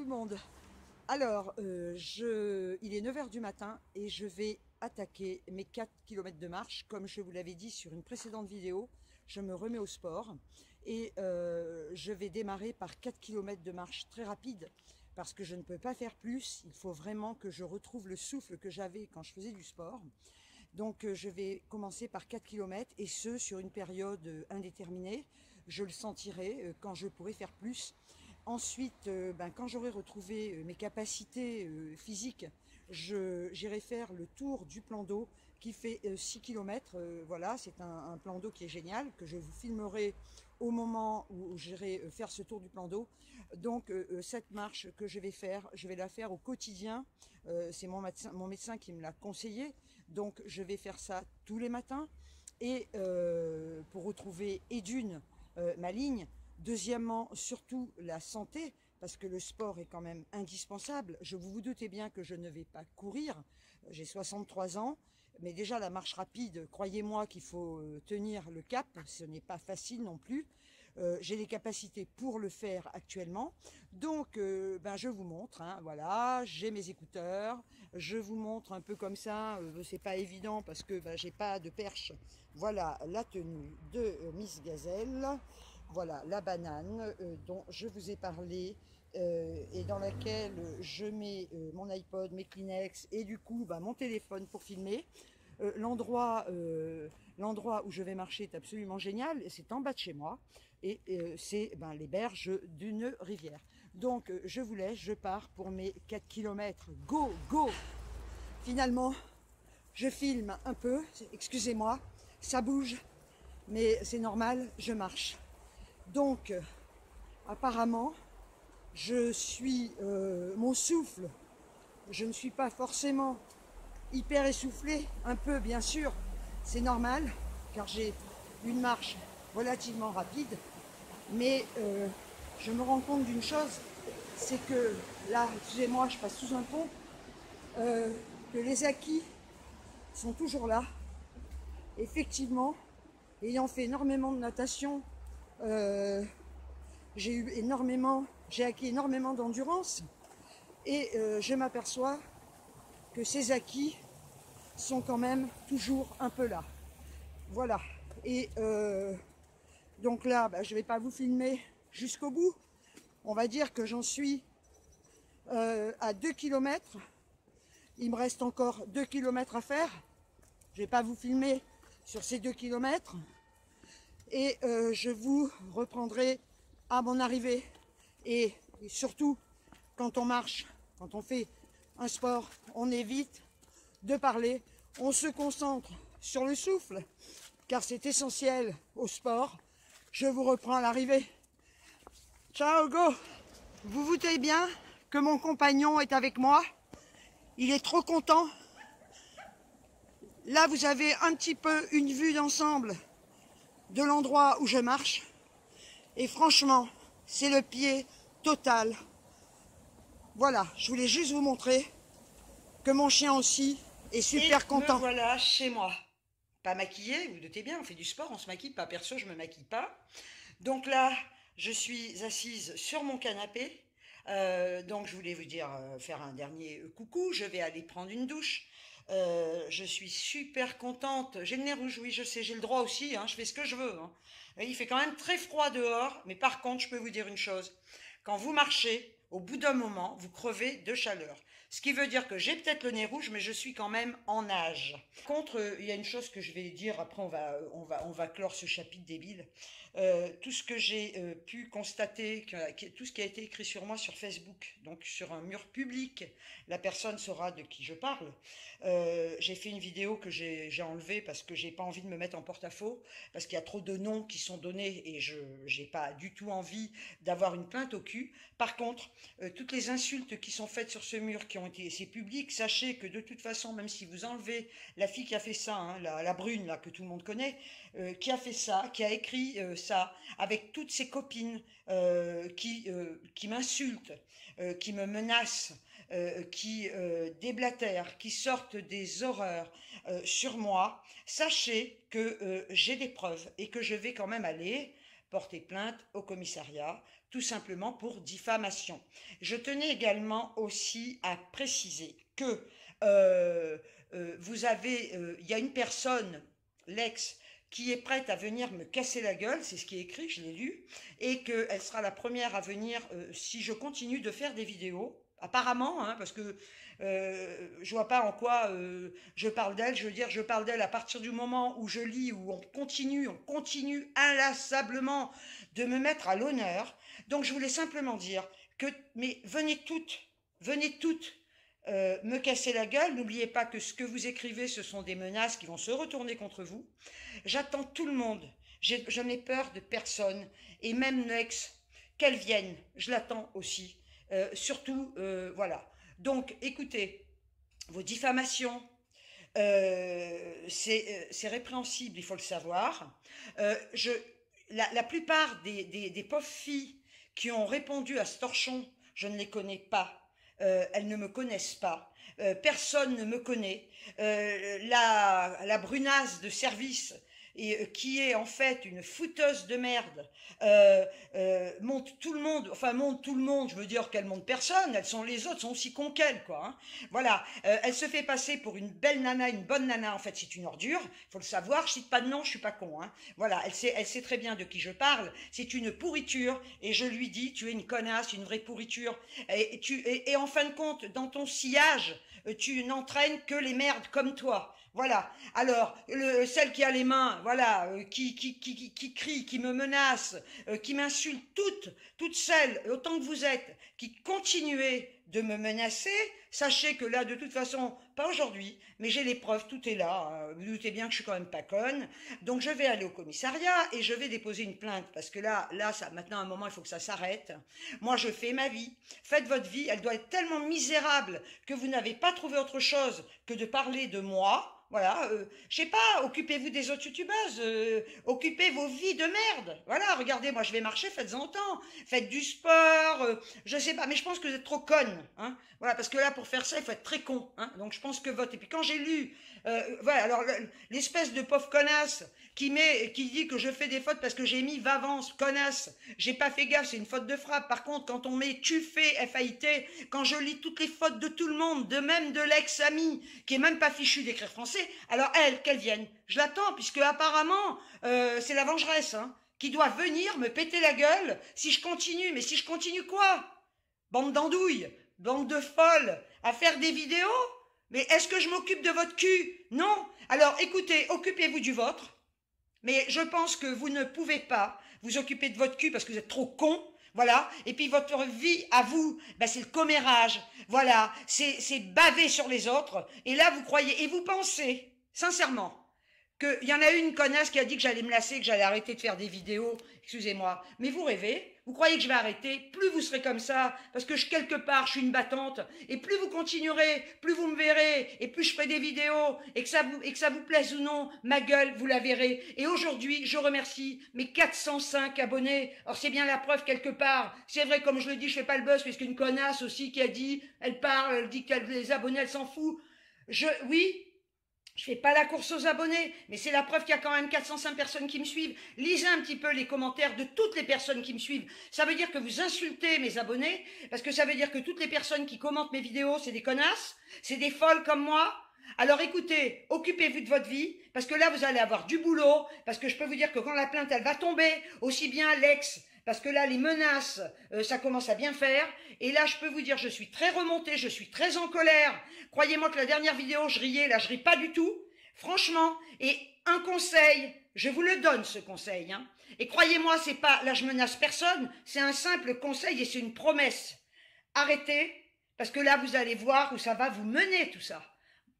tout le monde. Alors, il est 9 heures du matin et je vais attaquer mes 4 kilomètres de marche. Comme je vous l'avais dit sur une précédente vidéo, je me remets au sport et je vais démarrer par 4 kilomètres de marche très rapide parce que je ne peux pas faire plus. Il faut vraiment que je retrouve le souffle que j'avais quand je faisais du sport. Donc je vais commencer par 4 kilomètres et ce sur une période indéterminée. Je le sentirai quand je pourrai faire plus. Ensuite, quand j'aurai retrouvé mes capacités physiques, j'irai faire le tour du plan d'eau qui fait 6 km. Voilà, c'est un plan d'eau qui est génial, que je vous filmerai au moment où j'irai faire ce tour du plan d'eau. Donc cette marche que je vais faire, je vais la faire au quotidien. C'est mon médecin qui me l'a conseillé. Donc je vais faire ça tous les matins. Et pour retrouver et d'une ma ligne, deuxièmement, surtout la santé, parce que le sport est quand même indispensable. Vous doutez bien que je ne vais pas courir, j'ai 63 ans, mais déjà la marche rapide, croyez-moi qu'il faut tenir le cap, ce n'est pas facile non plus. J'ai les capacités pour le faire actuellement, donc je vous montre, hein, voilà, j'ai mes écouteurs, je vous montre un peu comme ça, c'est pas évident parce que j'ai pas de perche. Voilà la tenue de Miss Gazelle. Voilà la banane dont je vous ai parlé et dans laquelle je mets mon iPod, mes Kleenex et du coup mon téléphone pour filmer. L'endroit où je vais marcher est absolument génial, c'est en bas de chez moi et c'est les berges d'une rivière. Donc je vous laisse, je pars pour mes 4 kilomètres. Go, go! Finalement, je filme un peu, excusez-moi, ça bouge, mais c'est normal, je marche. Donc, apparemment, mon souffle, je ne suis pas forcément hyper essoufflé, un peu bien sûr, c'est normal, car j'ai une marche relativement rapide, mais je me rends compte d'une chose, c'est que là, excusez-moi, je passe sous un pont, que les acquis sont toujours là. Effectivement, ayant fait énormément de natation, j'ai acquis énormément d'endurance et je m'aperçois que ces acquis sont quand même toujours un peu là. Voilà. Et donc là, je ne vais pas vous filmer jusqu'au bout. On va dire que j'en suis à 2 km. Il me reste encore 2 km à faire. Je ne vais pas vous filmer sur ces 2 km. Et je vous reprendrai à mon arrivée. Et surtout, quand on marche, quand on fait un sport, on évite de parler. On se concentre sur le souffle, car c'est essentiel au sport. Je vous reprends à l'arrivée. Ciao, go! Vous vous doutez bien que mon compagnon est avec moi. Il est trop content. Là, vous avez un petit peu une vue d'ensemble de l'endroit où je marche. Et franchement, c'est le pied total. Voilà, je voulais juste vous montrer que mon chien aussi est super content. Me voilà chez moi. Pas maquillée, vous doutez bien, on fait du sport, on se maquille pas. Perso, je me maquille pas. Donc là, je suis assise sur mon canapé. Donc je voulais vous dire, faire un dernier coucou. Je vais aller prendre une douche. Je suis super contente. J'ai le nez rouge, oui, je sais, j'ai le droit aussi, hein, je fais ce que je veux. Hein. Il fait quand même très froid dehors, mais par contre, je peux vous dire une chose. Quand vous marchez, au bout d'un moment, vous crevez de chaleur. Ce qui veut dire que j'ai peut-être le nez rouge, mais je suis quand même en âge. Par contre, il y a une chose que je vais dire, après on va clore ce chapitre débile. Tout ce que j'ai pu constater, tout ce qui a été écrit sur moi sur Facebook, donc sur un mur public, la personne saura de qui je parle. J'ai fait une vidéo que j'ai enlevée parce que j'ai pas envie de me mettre en porte-à-faux, parce qu'il y a trop de noms qui sont donnés et je j'ai pas du tout envie d'avoir une plainte au cul. Par contre, toutes les insultes qui sont faites sur ce mur, c'est public, sachez que de toute façon, même si vous enlevez la fille qui a fait ça, hein, la brune là que tout le monde connaît, qui a fait ça, qui a écrit ça, avec toutes ses copines qui m'insultent, qui me menacent, qui déblatèrent, qui sortent des horreurs sur moi, sachez que j'ai des preuves et que je vais quand même aller porter plainte au commissariat tout simplement pour diffamation. Je tenais également aussi à préciser que il y a une personne, l'ex, qui est prête à venir me casser la gueule, c'est ce qui est écrit, je l'ai lu, et qu'elle sera la première à venir si je continue de faire des vidéos. Apparemment, hein, parce que je vois pas en quoi je parle d'elle. Je veux dire, je parle d'elle à partir du moment où je lis, où on continue inlassablement de me mettre à l'honneur. Donc je voulais simplement dire que, mais venez toutes me casser la gueule. N'oubliez pas que ce que vous écrivez, ce sont des menaces qui vont se retourner contre vous. J'attends tout le monde. Je n'ai peur de personne. Et même l'ex, qu'elle vienne, je l'attends aussi. Surtout, voilà. Donc, écoutez, vos diffamations, c'est répréhensible, il faut le savoir. La plupart des pauvres filles qui ont répondu à ce torchon, je ne les connais pas. Elles ne me connaissent pas. Personne ne me connaît. La brunasse de service qui est en fait une fouteuse de merde, monte tout le monde, je veux dire qu'elle monte personne, les autres sont aussi cons qu'elle, quoi. Hein. Voilà, elle se fait passer pour une belle nana, une bonne nana, en fait c'est une ordure, il faut le savoir, je cite pas de nom, je suis pas con. Hein. Voilà, elle sait très bien de qui je parle, c'est une pourriture, et je lui dis, tu es une connasse, une vraie pourriture, et en fin de compte, dans ton sillage, tu n'entraînes que les merdes comme toi. Voilà. Alors, celle qui a les mains, voilà, qui crie, qui me menace, qui m'insulte, toutes celles, autant que vous êtes, qui continuez de me menacer, sachez que là, de toute façon, pas aujourd'hui, mais j'ai les preuves, tout est là. Hein. Vous doutez bien que je suis quand même pas conne. Donc, je vais aller au commissariat et je vais déposer une plainte parce que là, ça, maintenant, à un moment, il faut que ça s'arrête. Moi, je fais ma vie. Faites votre vie. Elle doit être tellement misérable que vous n'avez pas trouvé autre chose que de parler de moi. Voilà, je sais pas, occupez-vous des autres youtubeuses, occupez vos vies de merde. Voilà, regardez, moi je vais marcher, faites-en temps, faites du sport, je sais pas, mais je pense que vous êtes trop conne, hein. Voilà, parce que là pour faire ça, il faut être très con, hein. Donc je pense que votre. Et puis quand j'ai lu, voilà, alors l'espèce de pauvre connasse qui dit que je fais des fautes parce que j'ai mis Vavance, connasse, j'ai pas fait gaffe, c'est une faute de frappe. Par contre, quand on met tu fais FAIT, quand je lis toutes les fautes de tout le monde, de même de l'ex-ami, qui est même pas fichu d'écrire français, alors elle, qu'elle vienne. Je l'attends, puisque apparemment, c'est la vengeresse, hein, qui doit venir me péter la gueule si je continue. Mais si je continue quoi? Bande d'andouilles, bande de folles, à faire des vidéos? Mais est-ce que je m'occupe de votre cul? Non. Alors écoutez, occupez-vous du vôtre. Mais je pense que vous ne pouvez pas vous occuper de votre cul parce que vous êtes trop con. Voilà. Et puis votre vie à vous, ben c'est le commérage. Voilà. C'est baver sur les autres. Et là, vous croyez, et vous pensez, sincèrement, qu'il y en a une connasse qui a dit que j'allais me lasser, que j'allais arrêter de faire des vidéos. Excusez-moi. Mais vous rêvez? Vous croyez que je vais arrêter? Plus vous serez comme ça, parce que quelque part, je suis une battante, et plus vous continuerez, plus vous me verrez, et plus je ferai des vidéos, et que ça vous plaise ou non, ma gueule, vous la verrez. Et aujourd'hui, je remercie mes 405 abonnés. Alors c'est bien la preuve quelque part. C'est vrai, comme je le dis, je fais pas le buzz, parce qu'une connasse aussi qui a dit, elle parle, elle dit qu'elle les abonnés, elle s'en fout. Oui, je fais pas la course aux abonnés, mais c'est la preuve qu'il y a quand même 405 personnes qui me suivent. Lisez un petit peu les commentaires de toutes les personnes qui me suivent. Ça veut dire que vous insultez mes abonnés, parce que ça veut dire que toutes les personnes qui commentent mes vidéos, c'est des connasses, c'est des folles comme moi. Alors écoutez, occupez-vous de votre vie, parce que là vous allez avoir du boulot, parce que je peux vous dire que quand la plainte elle va tomber, aussi bien l'ex, parce que là les menaces, ça commence à bien faire, et là je peux vous dire, je suis très remontée, je suis très en colère. Croyez-moi que la dernière vidéo je riais, là je ris pas du tout, franchement. Et un conseil, je vous le donne ce conseil, hein. Et croyez-moi, c'est pas, là je menace personne, c'est un simple conseil et c'est une promesse. Arrêtez, parce que là vous allez voir où ça va vous mener tout ça.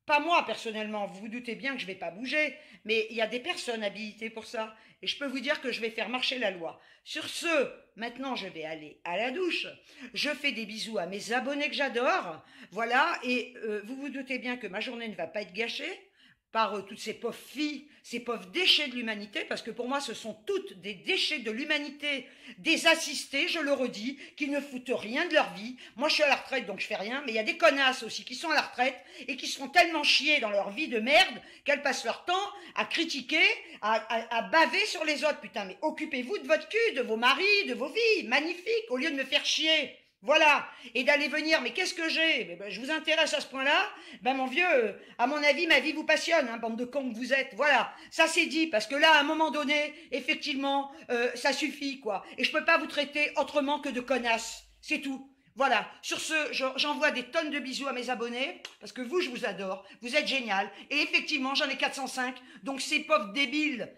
Pas moi personnellement, vous vous doutez bien que je ne vais pas bouger, mais il y a des personnes habilitées pour ça. Et je peux vous dire que je vais faire marcher la loi. Sur ce, maintenant je vais aller à la douche. Je fais des bisous à mes abonnés que j'adore. Voilà, et vous vous doutez bien que ma journée ne va pas être gâchée. par toutes ces pauvres filles, ces pauvres déchets de l'humanité, parce que pour moi, ce sont toutes des déchets de l'humanité, des assistés, je le redis, qui ne foutent rien de leur vie. Moi, je suis à la retraite, donc je fais rien, mais il y a des connasses aussi qui sont à la retraite et qui seront tellement chiées dans leur vie de merde qu'elles passent leur temps à critiquer, à baver sur les autres. Putain, mais occupez-vous de votre cul, de vos maris, de vos vies, magnifique, au lieu de me faire chier. Voilà, et d'aller venir, mais qu'est-ce que j'ai? Je vous intéresse à ce point-là? Ben mon vieux, à mon avis, ma vie vous passionne, hein, bande de cons que vous êtes. Voilà, ça c'est dit, parce que là, à un moment donné, effectivement, ça suffit, quoi. Et je peux pas vous traiter autrement que de connasse, c'est tout. Voilà, sur ce, j'envoie des tonnes de bisous à mes abonnés, parce que vous, je vous adore, vous êtes génial, et effectivement, j'en ai 405, donc ces pauvres débiles,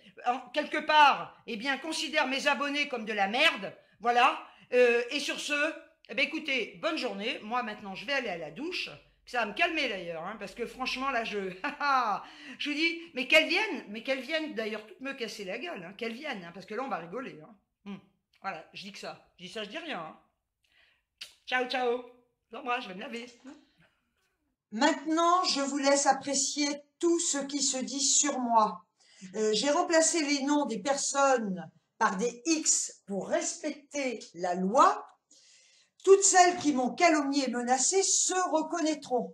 quelque part, eh bien, considèrent mes abonnés comme de la merde, voilà, et sur ce, eh bien, écoutez, bonne journée. Moi, maintenant, je vais aller à la douche. Ça va me calmer d'ailleurs, hein, parce que franchement, là, je vous dis, mais qu'elles viennent d'ailleurs toutes me casser la gueule, hein, qu'elles viennent, hein, parce que là, on va rigoler. Hein. Voilà, je dis que ça. Je dis ça, je dis rien. Hein. Ciao, ciao. Je vais me laver. Maintenant, je vous laisse apprécier tout ce qui se dit sur moi. J'ai remplacé les noms des personnes par des X pour respecter la loi. Toutes celles qui m'ont calomnié et menacé se reconnaîtront.